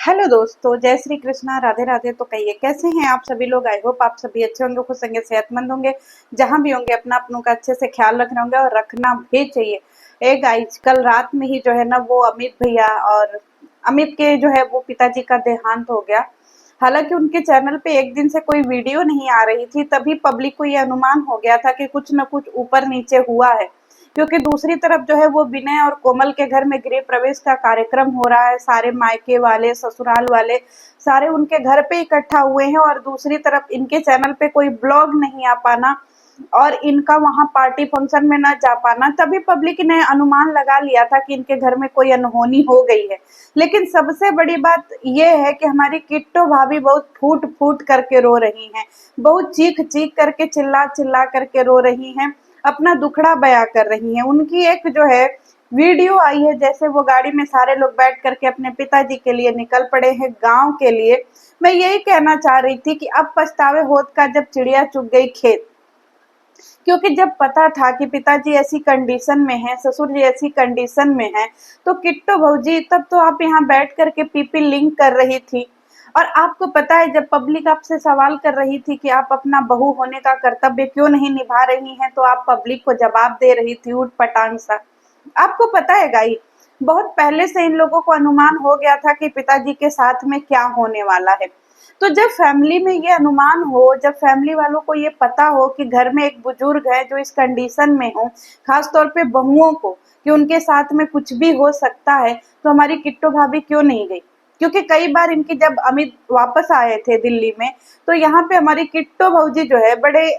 Hello दोस्तों, जय श्री कृष्णा, राधे राधे। तो कहिए कैसे हैं आप सभी लोग। आई होप आप सभी अच्छे होंगे, खुश होंगे, सेहतमंद होंगे। जहां भी होंगे अपना अपनों का अच्छे से ख्याल रख रहे होंगे और रखना भी चाहिए। एक गाइज कल रात में ही जो है ना वो अमित भैया और अमित के जो है वो पिताजी का देहांत हो गया। हालांकि उनके चैनल पे एक दिन से कोई वीडियो नहीं आ रही थी, तभी पब्लिक को ये अनुमान हो गया था कि कुछ न कुछ ऊपर नीचे हुआ है। क्योंकि दूसरी तरफ जो है वो विनय और कोमल के घर में गृह प्रवेश का कार्यक्रम हो रहा है। सारे मायके वाले, ससुराल वाले सारे उनके घर पे इकट्ठा हुए हैं और दूसरी तरफ इनके चैनल पे कोई ब्लॉग नहीं आ पाना और इनका वहां पार्टी फंक्शन में न जा पाना, तभी पब्लिक ने अनुमान लगा लिया था कि इनके घर में कोई अनहोनी हो गई है। लेकिन सबसे बड़ी बात यह है कि हमारी किट्टो भाभी बहुत फूट फूट करके रो रही हैं, बहुत चीख चीख करके, चिल्ला चिल्ला करके रो रही हैं, अपना दुखड़ा बयां कर रही हैं। उनकी एक जो है वीडियो आई है, जैसे वो गाड़ी में सारे लोग बैठ करके अपने पिताजी के लिए निकल पड़े हैं गांव के लिए। मैं यही कहना चाह रही थी कि अब पछतावे होत का जब चिड़िया चुग गई खेत। क्योंकि जब पता था कि पिताजी ऐसी कंडीशन में हैं, ससुर जी ऐसी कंडीशन में हैं, तो किट्टो भौजी तब तो आप यहाँ बैठ करके पीपी लिंक कर रही थी। और आपको पता है, जब पब्लिक आपसे सवाल कर रही थी कि आप अपना बहू होने का कर्तव्य क्यों नहीं निभा रही हैं, तो आप पब्लिक को जवाब दे रही थी ऊट पटांग सा। आपको पता है गाई, बहुत पहले से इन लोगों को अनुमान हो गया था कि पिताजी के साथ में क्या होने वाला है। तो जब फैमिली में ये अनुमान हो, जब फैमिली वालों को ये पता हो कि घर में एक बुजुर्ग है जो इस कंडीशन में हो, खास तौर पे बहुओं को, कि उनके साथ में कुछ भी हो सकता है, तो हमारी किट्टो भाभी क्यों नहीं गई। क्योंकि कई बार इनकी जब अमित वापस आए थे दिल्ली में, तो यहाँ पे हमारी किट्टो भौजी जो है बड़े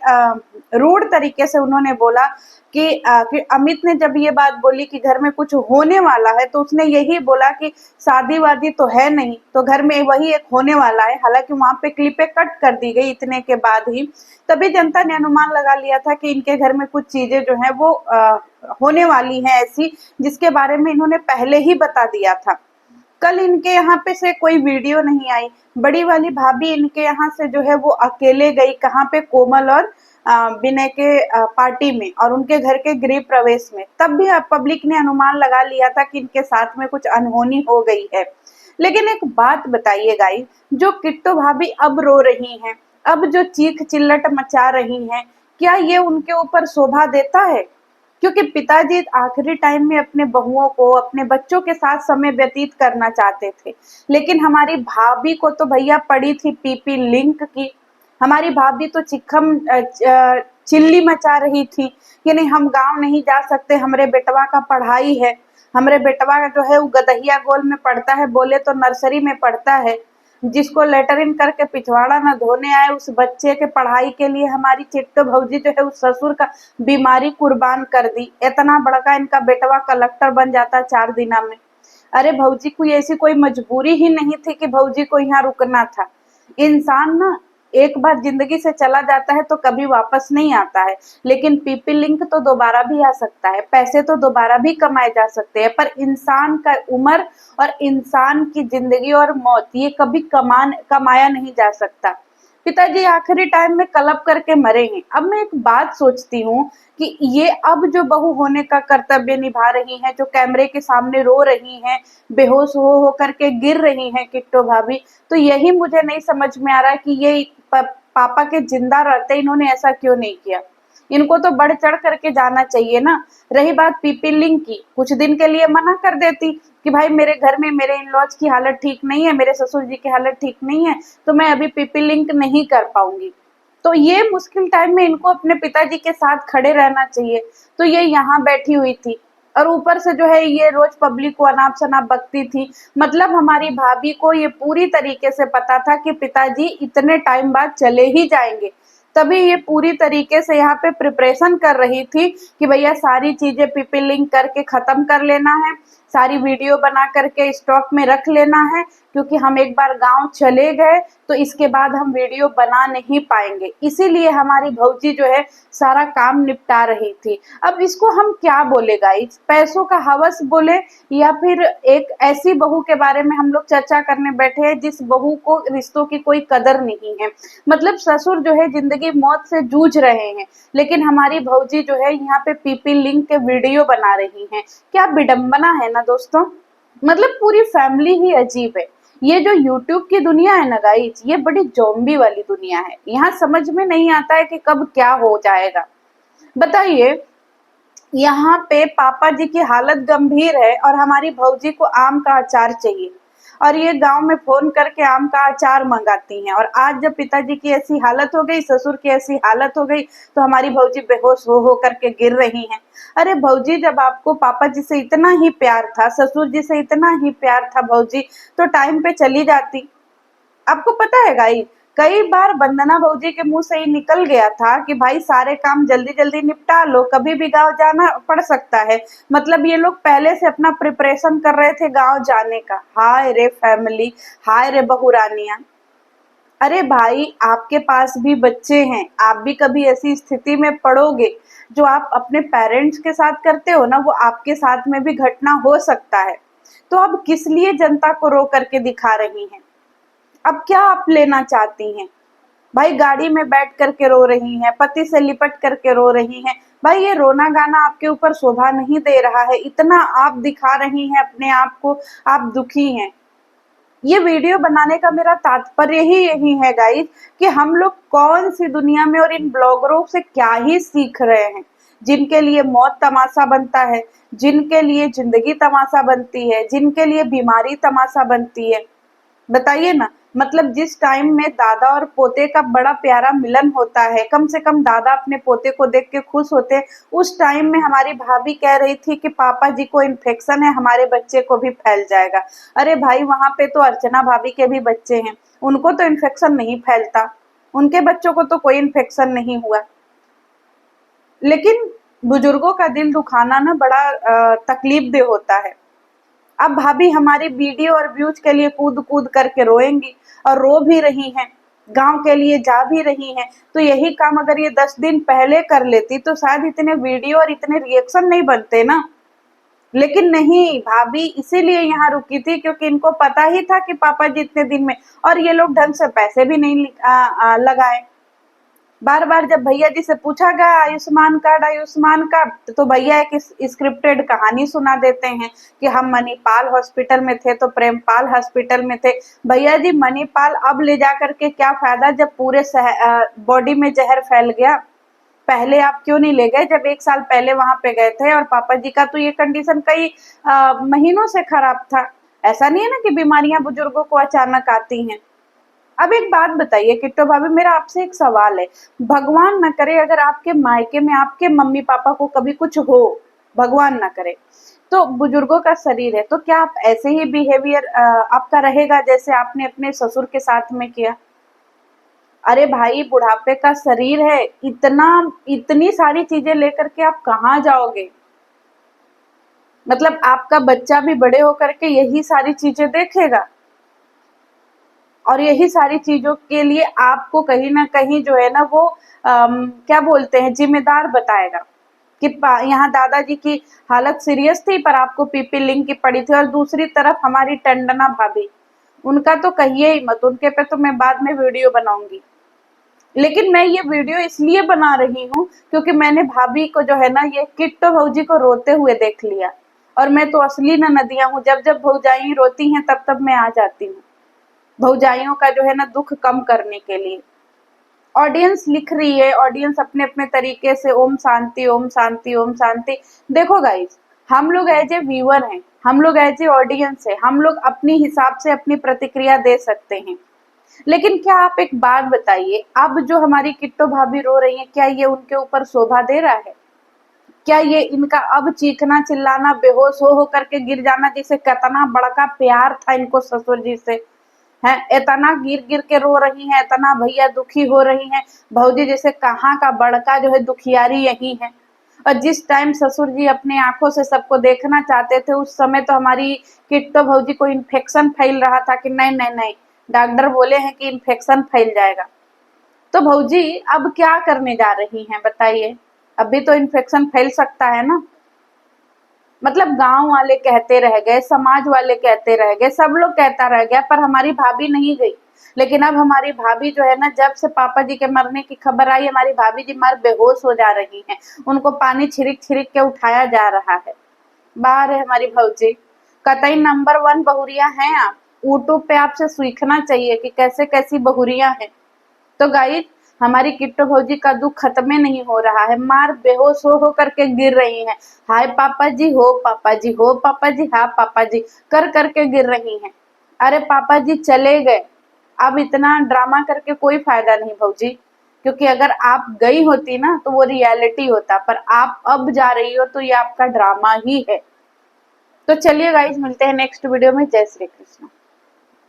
रूड तरीके से उन्होंने बोला कि अमित ने जब ये बात बोली कि घर में कुछ होने वाला है, तो उसने यही बोला कि शादी वादी तो है नहीं, तो घर में वही एक होने वाला है। हालांकि वहां पे क्लिपें कट कर दी गई इतने के बाद ही, तभी जनता ने अनुमान लगा लिया था कि इनके घर में कुछ चीजें जो है वो होने वाली हैं ऐसी, जिसके बारे में इन्होंने पहले ही बता दिया था। कल इनके यहाँ पे से कोई वीडियो नहीं आई। बड़ी वाली भाभी इनके यहाँ से जो है वो अकेले गई, कहाँ पे, कोमल और विनय के पार्टी में और उनके घर के गृह प्रवेश में। तब भी पब्लिक ने अनुमान लगा लिया था कि इनके साथ में कुछ अनहोनी हो गई है। लेकिन एक बात बताइए गाइस, जो किट्टो भाभी अब रो रही हैं, अब जो चीख चिल्लट मचा रही हैं, क्या ये उनके ऊपर शोभा देता है। क्योंकि पिताजी आखिरी टाइम में अपने बहुओं को, अपने बच्चों के साथ समय व्यतीत करना चाहते थे। लेकिन हमारी भाभी को तो भैया पड़ी थी पीपी लिंक की। हमारी भाभी तो चिल्ली मचा रही थी कि नहीं, हम गांव नहीं जा सकते, हमरे बेटवा का पढ़ाई है, हमरे बेटवा का जो है वो गदहिया गोल में पढ़ता है, बोले तो नर्सरी में पढ़ता है। जिसको लेटरिन करके पिछवाड़ा न धोने आए, उस बच्चे के पढ़ाई के लिए हमारी चिट्टो भौजी जो है उस ससुर का बीमारी कुर्बान कर दी। इतना बड़का इनका बेटवा कलेक्टर बन जाता 4 दिना में। अरे भौजी को ऐसी कोई मजबूरी ही नहीं थी कि भौजी को यहाँ रुकना था। इंसान ना एक बार जिंदगी से चला जाता है तो कभी वापस नहीं आता है। लेकिन पीपी लिंक तो दोबारा भी आ सकता है, पैसे तो दोबारा भी कमाए जा सकते हैं, पर इंसान का उम्र और इंसान की जिंदगी और मौत ये कभी कमाया नहीं जा सकता। पिताजी आखिरी टाइम में कलप करके मरे हैं। अब मैं एक बात सोचती हूँ कि ये अब जो बहू होने का कर्तव्य निभा रही हैं, जो कैमरे के सामने रो रही हैं, बेहोश हो करके गिर रही हैं किट्टो भाभी, तो यही मुझे नहीं समझ में आ रहा है कि ये पापा के जिंदा रहते इन्होंने ऐसा क्यों नहीं किया। इनको तो बढ़ चढ़ करके जाना चाहिए ना। रही बात पीपी लिंक की, कुछ दिन के लिए मना कर देती कि भाई मेरे घर में मेरे इन लॉज की हालत ठीक नहीं है, मेरे ससुर जी की हालत ठीक नहीं है, तो मैं अभी पीपी लिंक नहीं कर पाऊंगी। तो ये मुश्किल टाइम में इनको अपने पिताजी के साथ खड़े रहना चाहिए। तो ये यहाँ बैठी हुई थी और ऊपर से जो है ये रोज पब्लिक को अनाप शनाप बकती थी। मतलब हमारी भाभी को ये पूरी तरीके से पता था कि पिताजी इतने टाइम बाद चले ही जाएंगे। तभी ये पूरी तरीके से यहाँ पे प्रिपरेशन कर रही थी कि भैया सारी चीजें पीपी लिंक करके खत्म कर लेना है, सारी वीडियो बना करके स्टॉक में रख लेना है, क्योंकि हम एक बार गांव चले गए तो इसके बाद हम वीडियो बना नहीं पाएंगे। इसीलिए हमारी भौजी जो है सारा काम निपटा रही थी। अब इसको हम क्या बोले गाइस, पैसों का हवस बोले, या फिर एक ऐसी बहू के बारे में हम लोग चर्चा करने बैठे हैं जिस बहू को रिश्तों की कोई कदर नहीं है। मतलब ससुर जो है जिंदगी मौत से जूझ रहे हैं, लेकिन हमारी भौजी जो है यहाँ पे पीपी लिंक के वीडियो बना रही हैं। क्या विडंबना है ना दोस्तों। मतलब पूरी फैमिली ही अजीब है। ये जो यूट्यूब की दुनिया है ना गाइस, ये बड़ी ज़ॉम्बी वाली दुनिया है। यहाँ समझ में नहीं आता है कि कब क्या हो जाएगा। बताइए, यहाँ पे पापा जी की हालत गंभीर है और हमारी भौजी को आम का अचार चाहिए, और ये गांव में फोन करके आम का अचार मंगाती हैं। और आज जब पिताजी की ऐसी हालत हो गई, ससुर की ऐसी हालत हो गई, तो हमारी भौजी बेहोश हो करके गिर रही हैं। अरे भौजी, जब आपको पापा जी से इतना ही प्यार था, ससुर जी से इतना ही प्यार था भौजी, तो टाइम पे चली जाती। आपको पता है गाइस, कई बार वंदना भौजी के मुंह से ही निकल गया था कि भाई सारे काम जल्दी जल्दी निपटा लो, कभी भी गांव जाना पड़ सकता है। मतलब ये लोग पहले से अपना प्रिपरेशन कर रहे थे गांव जाने का। हाय रे फैमिली, हाय रे बहुरानियां। अरे भाई, आपके पास भी बच्चे हैं, आप भी कभी ऐसी स्थिति में पड़ोगे। जो आप अपने पेरेंट्स के साथ करते हो ना, वो आपके साथ में भी घटना हो सकता है। तो अब किस लिए जनता को रो करके दिखा रही हैं? अब क्या आप लेना चाहती हैं? भाई गाड़ी में बैठ करके रो रही हैं, पति से लिपट करके रो रही हैं। भाई ये रोना गाना आपके ऊपर शोभा नहीं दे रहा है, इतना आप दिखा रही हैं अपने आप को, आप दुखी हैं। ये वीडियो बनाने का मेरा तात्पर्य ही यही है गाइस, कि हम लोग कौन सी दुनिया में और इन ब्लॉगरों से क्या ही सीख रहे हैं, जिनके लिए मौत तमाशा बनता है, जिनके लिए जिंदगी तमाशा बनती है, जिनके लिए बीमारी तमाशा बनती है। बताइए ना, मतलब जिस टाइम में दादा और पोते का बड़ा प्यारा मिलन होता है, कम से कम दादा अपने पोते को देख के खुश होते हैं, उस टाइम में हमारी भाभी कह रही थी कि पापा जी को इन्फेक्शन है, हमारे बच्चे को भी फैल जाएगा। अरे भाई, वहां पे तो अर्चना भाभी के भी बच्चे हैं, उनको तो इन्फेक्शन नहीं फैलता, उनके बच्चों को तो कोई इन्फेक्शन नहीं हुआ। लेकिन बुजुर्गों का दिल दुखाना ना बड़ा तकलीफ दे होता है। अब भाभी हमारी वीडियो और व्यूज के लिए कूद कूद करके रोएंगी, और रो भी रही हैं, गांव के लिए जा भी रही हैं। तो यही काम अगर ये 10 दिन पहले कर लेती तो शायद इतने वीडियो और इतने रिएक्शन नहीं बनते ना। लेकिन नहीं, भाभी इसीलिए यहाँ रुकी थी क्योंकि इनको पता ही था कि पापा जी इतने दिन में, और ये लोग ढंग से पैसे भी नहीं लगाए। बार बार जब भैया जी से पूछा गया आयुष्मान कार्ड, आयुष्मान कार्ड, तो भैया एक स्क्रिप्टेड कहानी सुना देते हैं कि हम मणिपाल हॉस्पिटल में थे तो प्रेमपाल हॉस्पिटल में थे। भैया जी, मणिपाल अब ले जा करके क्या फायदा जब पूरे बॉडी में जहर फैल गया। पहले आप क्यों नहीं ले गए जब 1 साल पहले वहां पे गए थे? और पापा जी का तो ये कंडीशन कई महीनों से खराब था। ऐसा नहीं है ना कि बीमारियां बुजुर्गों को अचानक आती हैं। अब एक बात बताइए किट्टो भाभी, मेरा आपसे एक सवाल है। भगवान ना करे अगर आपके मायके में आपके मम्मी पापा को कभी कुछ हो, भगवान ना करे, तो बुजुर्गों का शरीर है, तो क्या आप ऐसे ही बिहेवियर आपका रहेगा जैसे आपने अपने ससुर के साथ में किया? अरे भाई, बुढ़ापे का शरीर है, इतना इतनी सारी चीजें लेकर के आप कहाँ जाओगे? मतलब आपका बच्चा भी बड़े होकर के यही सारी चीजें देखेगा, और यही सारी चीजों के लिए आपको कहीं ना कहीं जो है ना वो क्या बोलते हैं, जिम्मेदार बताएगा कि यहाँ दादाजी की हालत सीरियस थी पर आपको पीपी लिंक की पड़ी थी। और दूसरी तरफ हमारी टंडना भाभी, उनका तो कहिए ही मत, उनके पे तो मैं बाद में वीडियो बनाऊंगी। लेकिन मैं ये वीडियो इसलिए बना रही हूँ क्योंकि मैंने भाभी को जो है ना, ये किट्टो भौजी को रोते हुए देख लिया। और मैं तो असली न नदियां हूँ, जब जब भौजाई रोती हैं तब तब मैं आ जाती हूँ भौजाइयों का जो है ना दुख कम करने के लिए। ऑडियंस लिख रही है, ऑडियंस अपने अपने तरीके से ओम शांति ओम शांति ओम शांति। देखो गाइस, हम लोग एज ए व्यूअर हैं, हम लोग एज ए ऑडियंस है, हम लोग अपनी हिसाब से अपनी प्रतिक्रिया दे सकते हैं। लेकिन क्या आप एक बात बताइए, अब जो हमारी किट्टो भाभी रो रही है, क्या ये उनके ऊपर शोभा दे रहा है? क्या ये इनका अब चीखना चिल्लाना, बेहोश हो करके गिर जाना, जिसे कितना बड़का प्यार था इनको ससुर जी से, है, इतना गिर गिर के रो रही हैं, इतना भैया दुखी हो रही हैं। भौजी जैसे कहाँ का बड़का जो है दुखियारी यही है। और जिस टाइम ससुर जी अपने आंखों से सबको देखना चाहते थे, उस समय तो हमारी किट्टो भौजी को इन्फेक्शन फैल रहा था कि नहीं नहीं नहीं, डॉक्टर बोले हैं कि इन्फेक्शन फैल जाएगा। तो भौजी अब क्या करने जा रही हैं बताइए? अभी तो इन्फेक्शन फैल सकता है ना। मतलब गांव वाले कहते रह गए, समाज वाले कहते रह गए, सब लोग कहता रह गया, पर हमारी भाभी नहीं गई। लेकिन अब हमारी भाभी जो है ना, जब से पापा जी के मरने की खबर आई, हमारी भाभी जी मार बेहोश हो जा रही हैं, उनको पानी छिड़क छिड़क के उठाया जा रहा है। बाहर है हमारी भौजी, कतई नंबर 1 बहुरिया हैं आप। यूट्यूब पे आपसे सीखना चाहिए कि कैसे कैसी बहुरियां हैं। तो गाइस, हमारी किट्टू भौजी का दुख खत्म ही नहीं हो रहा है, मार बेहोश हो करके गिर रही हैं। हाय पापा जी, हो पापा जी, हो पापा जी, हाँ पापा जी कर करके गिर रही हैं। अरे पापा जी चले गए, अब इतना ड्रामा करके कोई फायदा नहीं भौजी, क्योंकि अगर आप गई होती ना तो वो रियलिटी होता, पर आप अब जा रही हो तो ये आपका ड्रामा ही है। तो चलिए गाइस, मिलते हैं नेक्स्ट वीडियो में। जय श्री कृष्ण।